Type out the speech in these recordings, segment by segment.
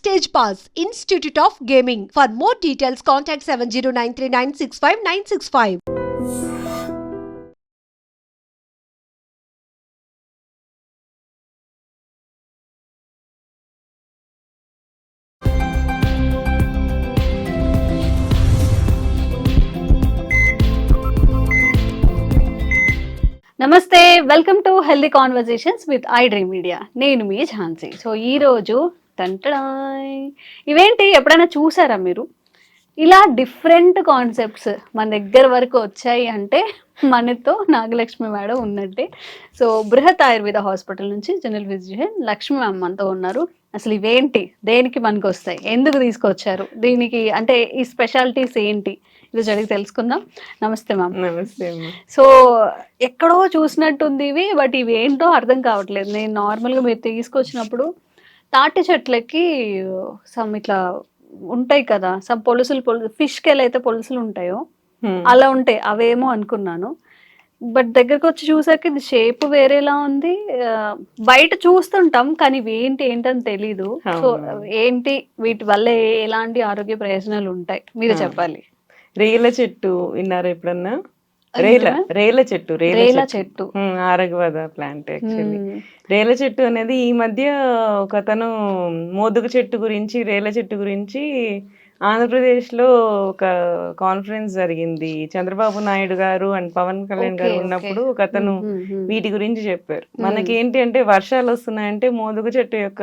Stage Pass, Institute of Gaming. For more details, contact 7093965965965. నమస్తే, welcome to healthy conversations with I dream media. నేను మీ Jhansi. So ఈరోజు ఇవేంటి ఎప్పుడైనా చూసారా మీరు? ఇలా డిఫరెంట్ కాన్సెప్ట్స్ మన దగ్గర వరకు వచ్చాయి అంటే మనతో నాగలక్ష్మి మేడం ఉన్నట్టే. సో బృహత్ ఆయుర్వేద హాస్పిటల్ నుంచి జనరల్ ఫిజిషియన్ లక్ష్మి మ్యామ్ మనతో ఉన్నారు. అసలు ఇవేంటి, దేనికి మనకు వస్తాయి, ఎందుకు తీసుకొచ్చారు, దీనికి అంటే ఈ స్పెషాలిటీస్ ఏంటి, ఇది అడిగి తెలుసుకుందాం. నమస్తే మ్యామ్. నమస్తే. సో ఎక్కడో చూసినట్టుంది ఇవి, బట్ ఇవి ఏంటో అర్థం కావట్లేదు. నేను నార్మల్గా మీరు తీసుకొచ్చినప్పుడు తాటి చెట్లకి సమ్ ఇట్లా ఉంటాయి కదా, సమ్ పొలుసులు ఫిష్కి ఎలా అయితే పొలుసులు ఉంటాయో అలా ఉంటాయి, అవేమో అనుకున్నాను. బట్ దగ్గరకు వచ్చి చూసాక ఇది షేప్ వేరేలా ఉంది. బయట చూస్తుంటాం కానీ ఇవి ఏంటని తెలీదు. సో ఏంటి, వీటి వల్ల ఎలాంటి ఆరోగ్య ప్రయోజనాలు ఉంటాయి మీరు చెప్పాలి. రేల చెట్టు విన్నారా ఎప్పుడన్నా? రేల చెట్టు ఆరగవద ప్లాంట్. యాక్చువల్లీ రేల చెట్టు అనేది ఈ మధ్య ఒకతను మోదుగ చెట్టు గురించి, రేల చెట్టు గురించి ఆంధ్రప్రదేశ్ లో ఒక కాన్ఫరెన్స్ జరిగింది. చంద్రబాబు నాయుడు గారు అండ్ పవన్ కళ్యాణ్ గారు ఉన్నప్పుడు ఒకతను వీటి గురించి చెప్పారు. మనకేంటి అంటే వర్షాలు వస్తున్నాయంటే మోదుగ చెట్టు యొక్క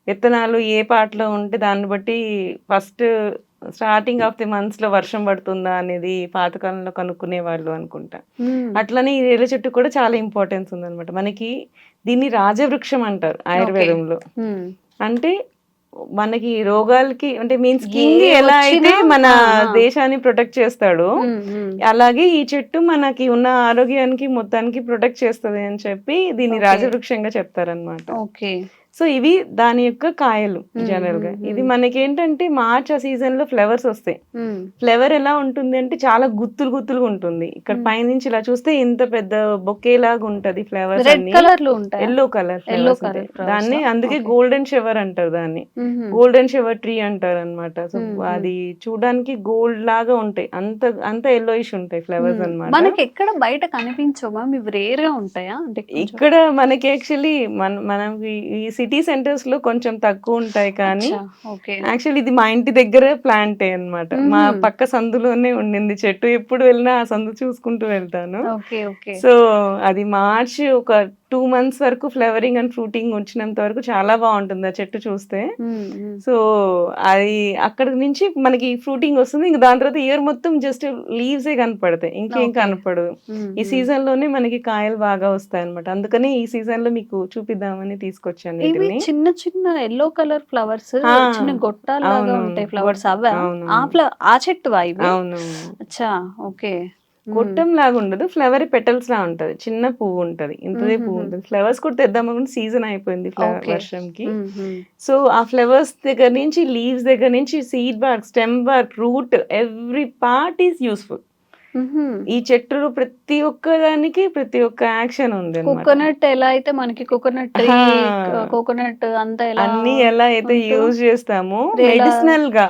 విత్తనాలు ఏ పాటలో ఉంటే దాన్ని బట్టి first starting of the months లో వర్షం పడుతుందా అనేది పాతకాలంలో కనుక్కునే వాళ్ళు అనుకుంటా. అట్లనే ఈ రేల చెట్టు కూడా చాలా ఇంపార్టెన్స్ ఉందన్నమాట మనకి. దీన్ని రాజవృక్షం అంటారు ఆయుర్వేదంలో. అంటే మనకి రోగాలకి అంటే మీన్స్ కింగ్ ఎలా అయితే మన దేశాన్ని ప్రొటెక్ట్ చేస్తాడో అలాగే ఈ చెట్టు మనకి ఉన్న ఆరోగ్యానికి మొత్తానికి ప్రొటెక్ట్ చేస్తుంది అని చెప్పి దీన్ని రాజవృక్షంగా చెప్తారనమాట. సో ఇవి దాని యొక్క కాయలు జనరల్ గా. ఇది మనకి ఏంటంటే మార్చ్ ఆ సీజన్ లో ఫ్లవర్స్ వస్తాయి. ఫ్లవర్ ఎలా ఉంటుంది అంటే చాలా గుత్తులుగా ఉంటుంది. ఇక్కడ పైనుంచి ఇలా చూస్తే ఇంత పెద్ద బొకే లాగా ఉంటది. ఫ్లవర్స్ ఎల్లో కలర్ దాన్ని అందుకే గోల్డెన్ షవర్ అంటారు దాన్ని. గోల్డెన్ షవర్ ట్రీ అంటారు అనమాట. సో అది చూడడానికి గోల్డ్ లాగా ఉంటాయి, అంత ఎల్లోయిష్ ఉంటాయి ఫ్లవర్స్ అనమాట. మనకి ఎక్కడ బయట కనిపించవా, ఇవి రేర్ గా ఉంటాయా? అంటే ఇక్కడ మనకి యాక్చువల్లీ మనకి ఈ సిటీ సెంటర్స్ లో కొంచెం తక్కువ ఉంటాయి, కానీ యాక్చువల్లీ ఇది మా ఇంటి దగ్గర ప్లాంటే అన్నమాట. మా పక్క సందులోనే ఉండింది చెట్టు. ఎప్పుడు వెళ్ళినా ఆ సందు చూసుకుంటూ వెళ్తాను. సో అది మార్చ్ ఒక 2 months వరకు ఫ్లవరింగ్ అండ్ ఫ్రూటింగ్ వచ్చినంత వరకు చాలా బాగుంటుంది ఆ చెట్టు చూస్తే. సో అది అక్కడ నుంచి మనకి ఫ్రూటింగ్ వస్తుంది. ఇంకా దాని తర్వాత ఇయర్ మొత్తం జస్ట్ లీవ్స్ ఏ కనపడతాయి, ఇంకేం కనపడదు. ఈ సీజన్ లోనే మనకి కాయలు బాగా వస్తాయి అనమాట. అందుకని ఈ సీజన్ లో మీకు చూపిద్దామని తీసుకొచ్చాను. చిన్న చిన్న ఎల్లో కలర్ ఫ్లవర్స్, చిన్న గొట్టాలుగా ఉంటాయి ఫ్లవర్స్, అవే ఆ చెట్టు ఇవి? అవును. అచ్చా, ఓకే. గొట్టం లాగా ఉండదు, ఫ్లవర్ పెటల్స్ లా ఉంటది. చిన్న పువ్వు ఉంటది, ఇంతదే పువ్వు ఉంటది. ఫ్లవర్స్ కూడా తెద్దామనుకుంటే సీజన్ అయిపోయింది వర్షంకి. సో ఆ ఫ్లవర్స్ దగ్గర నుంచి, లీవ్స్ దగ్గర నుంచి, seed bark, stem bark, root, every part is useful. ఈ చెట్టులో ప్రతి ఒక్క దానికి ప్రతి ఒక్క యాక్షన్ ఉంది. కోకోనట్ ఎలా అయితే మనకి కోకోనట్ అంతా అన్ని ఎలా అయితే యూజ్ చేస్తామో మెడిసినల్ గా,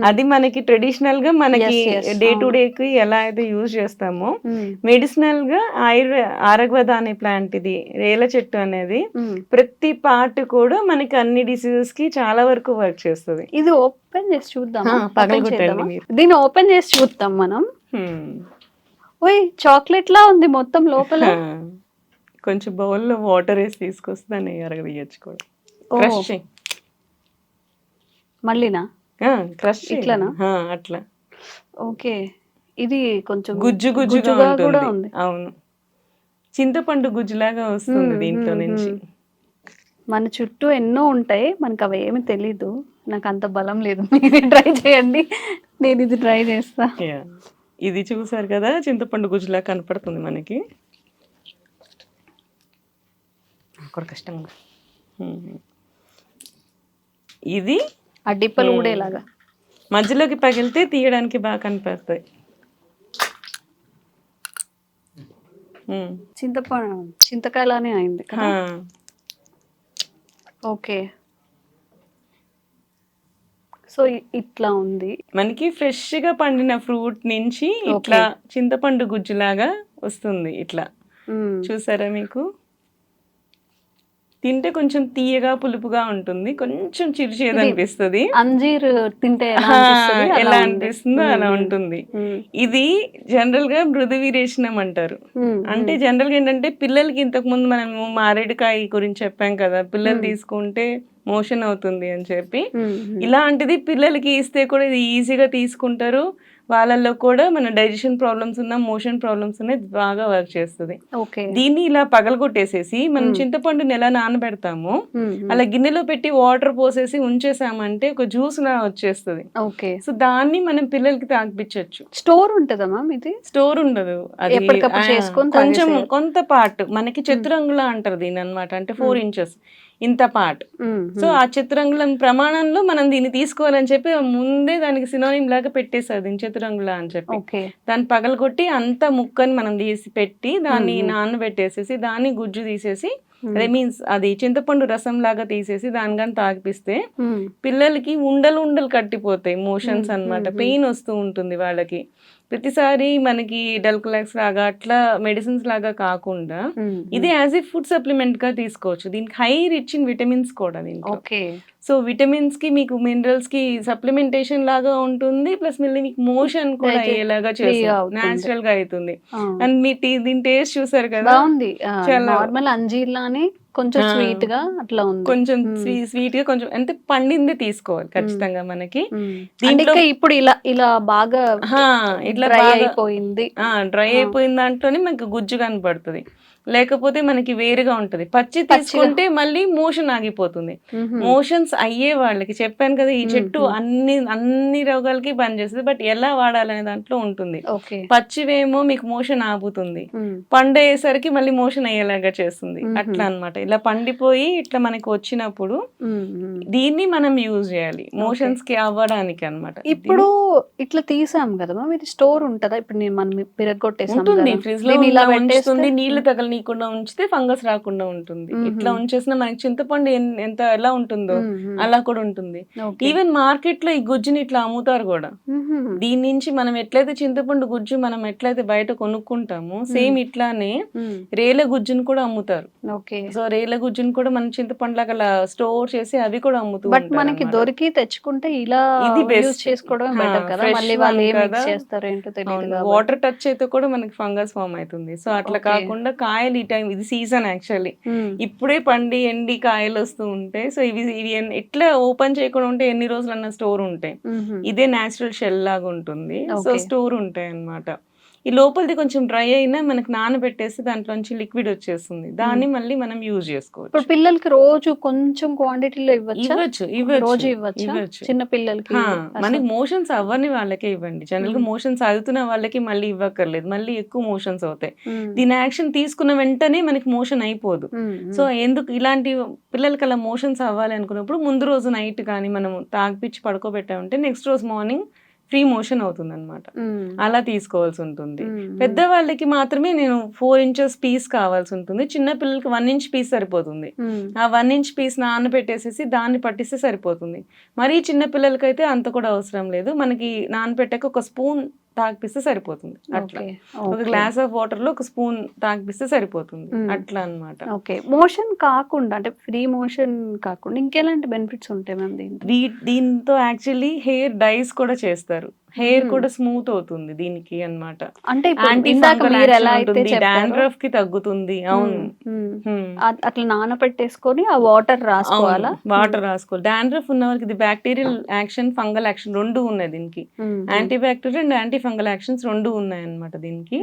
అది మనకి ట్రెడిషనల్ గా మనకి డే టు డే కి ఎలా అయితే యూజ్ చేస్తామో మెడిసినల్ గా ఆరగవద అనే ప్లాంట్, ఇది రేల చెట్టు అనేది ప్రతి పార్ట్ కూడా మనకి అన్ని డిసీజెస్ కి చాలా వరకు వర్క్ చేస్తుంది. ఇది ఓపెన్ చేసి చూద్దాం, పగలగొట్టండి మీరు. దీన్ని ఓపెన్ చేసి చూద్దాం మనం. ఓయ్, చాక్లెట్ లా ఉంది మొత్తం లోపల. కొంచెం బౌల్లో వాటర్ వేసి తీసుకొస్తే దాన్ని అరగదీయచ్చు కూడా. మళ్ళీనా క్రష్ ఇట్లానా? అట్లా. ఓకే, ఇది కొంచెం గుజ్జు గుజ్జుగా కూడా ఉంది. అవును, చింతపండు గుజ్జులాగా వస్తుంది దీంట్లో నుంచి. మన చుట్టూ ఎన్నో ఉంటాయి, మనకు అవి ఏమి తెలీదు. నాకు అంత బలం లేదు, మీరు ట్రై చేయండి, నేను ఇది ట్రై చేస్తా. ఇది చూసారు కదా, చింతపండు గుజ్జులా కనపడుతుంది మనకి. కష్టంగా ఇది ఆ డిప్పలు ఊడేలాగా మధ్యలోకి పగిలితే తీయడానికి బాగా కనపడతాయి. చింతకాయలానే అయింది. ఓకే, సో ఇట్లా ఉంది. మనకి ఫ్రెష్ గా పండిన ఫ్రూట్ నుంచి ఇట్లా చింతపండు గుజ్జులాగా వస్తుంది. ఇట్లా చూసారా మీకు? తింటే కొంచెం తీయగా పులుపుగా ఉంటుంది, కొంచెం చిరుచేదు అనిపిస్తుంది. అంజీర్ తింటే ఎలా అనిపిస్తుందో అలా ఉంటుంది. ఇది జనరల్ గా మృదు వీరేషణం అంటారు. అంటే జనరల్ గా ఏంటంటే పిల్లలకి ఇంతకు ముందు మనము మారేడుకాయ గురించి చెప్పాం కదా, పిల్లలు తీసుకుంటే మోషన్ అవుతుంది అని చెప్పి, ఇలాంటిది పిల్లలకి ఇస్తే కూడా ఇది ఈజీగా తీసుకుంటారు. వాళ్ళల్లో కూడా మన డైజెషన్ ప్రాబ్లమ్స్ ఉన్నా, మోషన్ ప్రాబ్లమ్స్ ఉన్నాయి, బాగా వర్క్ చేస్తుంది. దీన్ని ఇలా పగలగొట్టేసేసి మనం చింతపండుని ఎలా నానబెడతామో అలా గిన్నెలో పెట్టి వాటర్ పోసేసి ఉంచేసామంటే ఒక జ్యూస్ లా వచ్చేస్తుంది. సో దాన్ని మనం పిల్లలకి తాగిపించవచ్చు. స్టోర్ ఉంటుందమ్మా ఇది? స్టోర్ ఉండదు, అది కొంచెం కొంత పార్ట్ మనకి చతురంగులా అంటారు దీని అనమాట. అంటే 4 inches ఇంత పార్ట్. సో ఆ చతురంగులం ప్రమాణంలో మనం దీన్ని తీసుకోవాలని చెప్పి ముందే దానికి సినోనిమ్ లాగా పెట్టేసారు దీని చతురంగుల అని చెప్పి. దాన్ని పగలగొట్టి అంత ముక్కని మనం తీసి పెట్టి దాన్ని నానబెట్టేసేసి దాన్ని గుజ్జు తీసేసి, అదే మీన్స్ అది చింతపండు రసం లాగా తీసేసి దాని కానీ తాగిపిస్తే పిల్లలకి ఉండలు ఉండలు కట్టిపోతాయి, మోషన్స్ అన్నమాట. పెయిన్ వస్తూ ఉంటుంది వాళ్ళకి. ప్రతిసారి మనకి డల్కలాక్స్ లాగా అట్లా మెడిసిన్స్ లాగా కాకుండా ఇది యాజ్ ఏ ఫుడ్ సప్లిమెంట్ గా తీసుకోవచ్చు. దీనికి హై రిచ్ ఇన్ విటమిన్స్ కూడా దీంట్లో. సో విటమిన్స్ కి మీకు మినరల్స్ కి సప్లిమెంటేషన్ లాగా ఉంటుంది, ప్లస్ మళ్ళీ మీకు మోషన్ కూడా అయ్యేలాగా చేస్తుంది, నేచురల్ గా అవుతుంది. అండ్ మీ దీని టేస్ట్ చూసారు కదా, నార్మల్ అంజీర్ లానే కొంచెం స్వీట్ గా అట్లా ఉంది. కొంచెం స్వీట్ గా కొంచెం అంటే పండింది తీసుకోవాలి ఖచ్చితంగా మనకి. దీంట్లో ఇప్పుడు ఇలా బాగా ఇట్లా డ్రై అయిపోయింది, డ్రై అయిపోయిన దాంట్లోనే మనకి గుజ్జు కనపడుతుంది. లేకపోతే మనకి వేరుగా ఉంటది. పచ్చి తీసుకుంటే మళ్ళీ మోషన్ ఆగిపోతుంది. మోషన్స్ అయ్యే వాళ్ళకి చెప్పాను కదా, ఈ చెట్టు అన్ని రోగాలకి పనిచేస్తుంది, బట్ ఎలా వాడాలనే దాంట్లో ఉంటుంది. పచ్చివేమో మీకు మోషన్ ఆపుతుంది, పండేసరికి మళ్ళీ మోషన్ అయ్యేలాగా చేస్తుంది. అట్లా అన్నమాట. ఇలా పండిపోయి ఇట్లా మనకి వచ్చినప్పుడు దీన్ని మనం యూజ్ చేయాలి మోషన్స్ కి అవ్వడానికి అన్నమాట. ఇప్పుడు ఇట్లా తీసాం కదా, మీరు స్టోర్ ఉంటదా? ఇప్పుడు మనం పిరగొట్టేసాం, ఫ్రిడ్జ్ లో ఉంచుతుంది, నీళ్లు తగలనీయకుండా ఉంచితే ఫంగస్ రాకుండా ఉంటుంది. ఇట్లా ఉంచేసిన మనకి చింతపండు ఎంత ఎలా ఉంటుందో అలా కూడా ఉంటుంది. ఈవెన్ మార్కెట్ లో ఈ గుజ్జుని ఇట్లా అమ్ముతారు కూడా. దీని నుంచి మనం ఎట్లయితే చింతపండు గుజ్జు మనం ఎట్లయితే బయట కొనుక్కుంటామో సేమ్ ఇట్లానే రేల గుజ్జును కూడా అమ్ముతారు. సో రేల గుజ్జును కూడా మనం చింతపండు లాగా స్టోర్ చేసి అవి కూడా అమ్ముతూ బట్ మనకి దొరికి తెచ్చుకుంటే ఇలా ఇది యూస్ చేసుకోవడం బెటర్ కదా. మళ్ళీ వాళ్ళు ఏం మిక్స్ చేస్తారో ఏంటో తెలియదు. వాటర్ టచ్ అయితే కూడా మనకి ఫంగస్ ఫామ్ అవుతుంది. సో అట్లా కాకుండా కాయలు ఈ టైం ఇది సీజన్ యాక్చువల్లీ ఇప్పుడే పండి ఎండి కాయలు వస్తూ ఉంటాయి. సో ఇవి ఎట్లా ఓపెన్ చేయకుండా ఉంటే ఎన్ని రోజులన్నా స్టోర్ ఉంటాయి. ఇదే నేచురల్ షెల్ లాగా ఉంటుంది. సో స్టోర్ ఉంటాయి అన్నమాట. ఈ లోపలిది కొంచెం డ్రై అయినా మనకి నానబెట్టేస్తే దాంట్లోంచి లిక్విడ్ వచ్చేస్తుంది. దాన్ని మళ్ళీ మనం యూజ్ చేసుకోవచ్చు. ఇప్పుడు పిల్లలకి రోజు కొంచెం క్వాంటిటీలో ఇవ్వచ్చు. చిన్న పిల్లలకి మనకి మోషన్స్ అవ్వని వాళ్ళకే ఇవ్వండి. జనరల్ గా మోషన్స్ అవుతున్న వాళ్ళకి మళ్ళీ ఇవ్వక్కర్లేదు, మళ్ళీ ఎక్కువ మోషన్స్ అవుతాయి. దీని యాక్షన్ తీసుకున్న వెంటనే మనకి మోషన్ అయిపోదు. సో ఎందుకు ఇలాంటి పిల్లలకి అలా మోషన్స్ అవ్వాలి అనుకున్నప్పుడు ముందు రోజు నైట్ కానీ మనం తాగిపిచ్చి పడుకోబెట్టామంటే నెక్స్ట్ రోజు మార్నింగ్ ఫ్రీ మోషన్ అవుతుంది అనమాట. అలా తీసుకోవాల్సి ఉంటుంది. పెద్దవాళ్ళకి మాత్రమే నేను 4 inches పీస్ కావాల్సి ఉంటుంది. చిన్న పిల్లలకి 1 inch పీస్ సరిపోతుంది. ఆ 1 inch పీస్ నానబెట్టేసేసి దాన్ని పట్టిస్తే సరిపోతుంది. మరీ చిన్న పిల్లలకైతే అంత కూడా అవసరం లేదు. మనకి నానబెట్టాక ఒక స్పూన్ తాగిపిస్తే సరిపోతుంది. అట్లా ఒక గ్లాస్ ఆఫ్ వాటర్ లో ఒక స్పూన్ తాగిపిస్తే సరిపోతుంది. అట్లా అన్నమాట. ఓకే. మోషన్ కాకుండా అంటే ఫ్రీ మోషన్ కాకుండా ఇంకెలాంటి బెనిఫిట్స్ ఉంటాయి మ్యామ్ దీంతో? యాక్చువల్లీ హెయిర్ డైస్ కూడా చేస్తారు. హెయిర్ కూడా స్మూత్ అవుతుంది దీనికి అన్నమాట. అంటే డాండ్రఫ్ కి తగ్గుతుంది. అవును, అట్లా నానబెట్టేసుకొని ఆ వాటర్ రాసుకోవాలా? వాటర్ రాసుకోవాలి. డాండ్రఫ్ ఉన్న వాళ్ళకి ఇది బ్యాక్టీరియల్ యాక్షన్, ఫంగల్ యాక్షన్ రెండు ఉన్నాయి దీనికి. Anti bacterial and anti fungal actions రెండు ఉన్నాయి అన్నమాట దీనికి.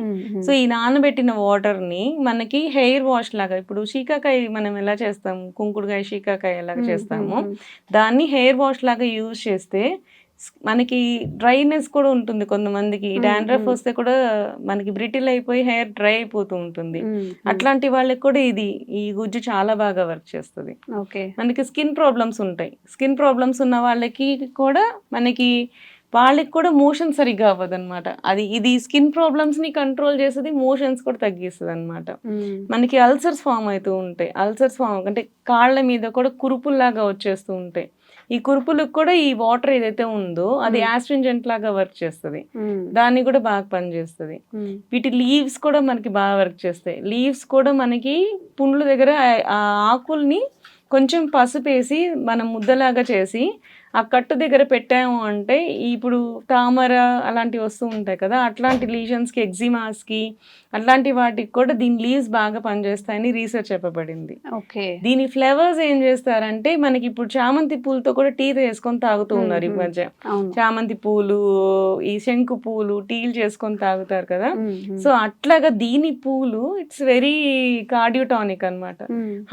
సో ఈ నానబెట్టిన వాటర్ ని మనకి హెయిర్ వాష్ లాగా, ఇప్పుడు శీకాకాయ మనం ఎలా చేస్తాము, కుంకుడుకాయ శీకాకాయ ఎలా చేస్తామో దాన్ని హెయిర్ వాష్ లాగా యూజ్ చేస్తే మనకి డ్రైనెస్ కూడా ఉంటుంది. కొంతమందికి డాండ్రఫ్ వస్తే కూడా మనకి బ్రిటిల్ అయిపోయి హెయిర్ డ్రై అయిపోతూ ఉంటుంది. అట్లాంటి వాళ్ళకి కూడా ఈ గుజ్జు చాలా బాగా వర్క్ చేస్తుంది. మనకి స్కిన్ ప్రాబ్లమ్స్ ఉంటాయి. స్కిన్ ప్రాబ్లమ్స్ ఉన్న వాళ్ళకి కూడా వాళ్ళకి కూడా మోషన్ సరిగ్గా అవ్వదు అనమాట. ఇది స్కిన్ ప్రాబ్లమ్స్ ని కంట్రోల్ చేస్తుంది, మోషన్స్ కూడా తగ్గిస్తుంది అనమాట. మనకి అల్సర్స్ ఫామ్ అవుతూ ఉంటాయి. అల్సర్స్ ఫామ్ అంటే కాళ్ళ మీద కూడా కురుపుల్లాగా వచ్చేస్తూ ఉంటాయి. ఈ కురుపులకు కూడా ఈ వాటర్ ఏదైతే ఉందో అది యాస్ట్రింజెంట్ లాగా వర్క్ చేస్తుంది, దాన్ని కూడా బాగా పనిచేస్తుంది. వీటి లీవ్స్ కూడా మనకి బాగా వర్క్ చేస్తాయి. లీవ్స్ కూడా మనకి పుండ్ల దగ్గర ఆ ఆకుల్ని కొంచెం పసుపు వేసి మనం ముద్దలాగా చేసి ఆ కట్టు దగ్గర పెట్టాము అంటే ఇప్పుడు తామర అలాంటివి వస్తూ ఉంటాయి కదా, అట్లాంటి లీజన్స్కి, ఎగ్జిమాస్కి అట్లాంటి వాటికి కూడా దీని లీవ్స్ బాగా పనిచేస్తాయని రీసెర్చ్ చెప్పబడింది. దీని ఫ్లేవర్స్ ఏం చేస్తారంటే మనకి ఇప్పుడు చామంతి పూలతో కూడా టీ చేసుకొని తాగుతూ ఉన్నారు ఈ మధ్య. చామంతి పూలు, ఈ శంకు పూలు టీలు చేసుకొని తాగుతారు కదా. సో అట్లాగా దీని పూలు ఇట్స్ వెరీ కార్డియోటానిక్ అన్నమాట.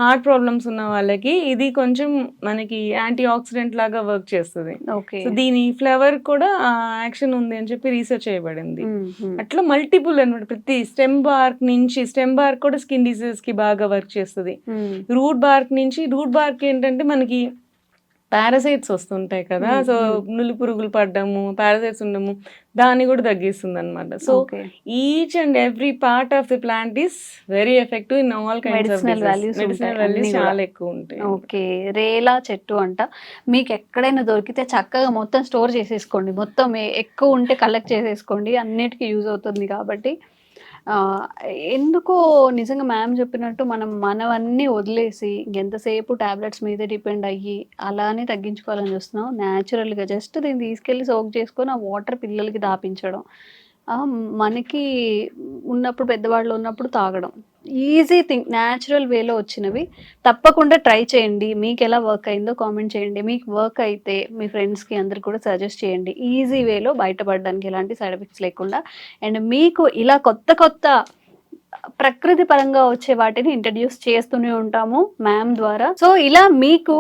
హార్ట్ ప్రాబ్లమ్స్ ఉన్న వాళ్ళకి ఇది కొంచెం మనకి యాంటీ ఆక్సిడెంట్ లాగా వర్క్ చేస్తుంది. సో దీని ఫ్లేవర్ కూడా యాక్షన్ ఉంది అని చెప్పి రీసెర్చ్ చేయబడింది. అట్లా మల్టిపుల్ అన్నమాట. ప్రతి స్టెమ్ బార్క్ కూడా స్కిన్ డిసీజెస్ కి బాగా వర్క్ చేస్తుంది. రూట్ బార్క్ ఏంటంటే మనకి పారాసైట్స్ వస్తుంటాయి కదా, సో నులి పురుగులు పడ్డము, పారాసైట్స్ ఉండము, దాన్ని కూడా తగ్గిస్తుంది అనమాట. So each and every part of the plant is very effective in all kinds of medicinal values చాలా ఎక్కువ ఉంటాయి. ఓకే, రేలా చెట్టు అంట. మీకు ఎక్కడైనా దొరికితే చక్కగా మొత్తం స్టోర్ చేసేసుకోండి, మొత్తం ఎక్కువ ఉంటే కలెక్ట్ చేసేసుకోండి, అన్నిటికీ యూజ్ అవుతుంది. కాబట్టి ఎందుకో నిజంగా మ్యామ్ చెప్పినట్టు మనవన్నీ వదిలేసి ఎంతసేపు టాబ్లెట్స్ మీద డిపెండ్ అయ్యి అలానే తగ్గించుకోవాలని చూస్తున్నాం. న్యాచురల్గా జస్ట్ దీన్ని తీసుకెళ్ళి సోక్ చేసుకొని ఆ వాటర్ పిల్లలకి దాపించడం, మనకి ఉన్నప్పుడు పెద్దవాళ్ళు ఉన్నప్పుడు తాగడం, ఈజీ థింగ్, న్యాచురల్ వేలో వచ్చినవి. తప్పకుండా ట్రై చేయండి. మీకు ఎలా వర్క్ అయిందో కామెంట్ చేయండి. మీకు వర్క్ అయితే మీ ఫ్రెండ్స్కి అందరికి కూడా సజెస్ట్ చేయండి. ఈజీ వేలో బయటపడడానికి ఎలాంటి సైడ్ ఎఫెక్ట్స్ లేకుండా. అండ్ మీకు ఇలా కొత్త ప్రకృతి పరంగా వచ్చే వాటిని ఇంట్రడ్యూస్ చేస్తూనే ఉంటాము మ్యామ్ ద్వారా. సో ఇలా మీకు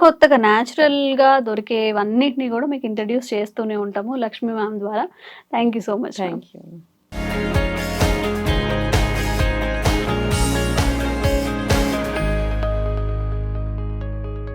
కొత్తగా న్యాచురల్ గా దొరికేవన్నిటిని కూడా మీకు ఇంట్రడ్యూస్ చేస్తూనే ఉంటాము లక్ష్మీ మ్యామ్ ద్వారా. Thank you so much. Thank you.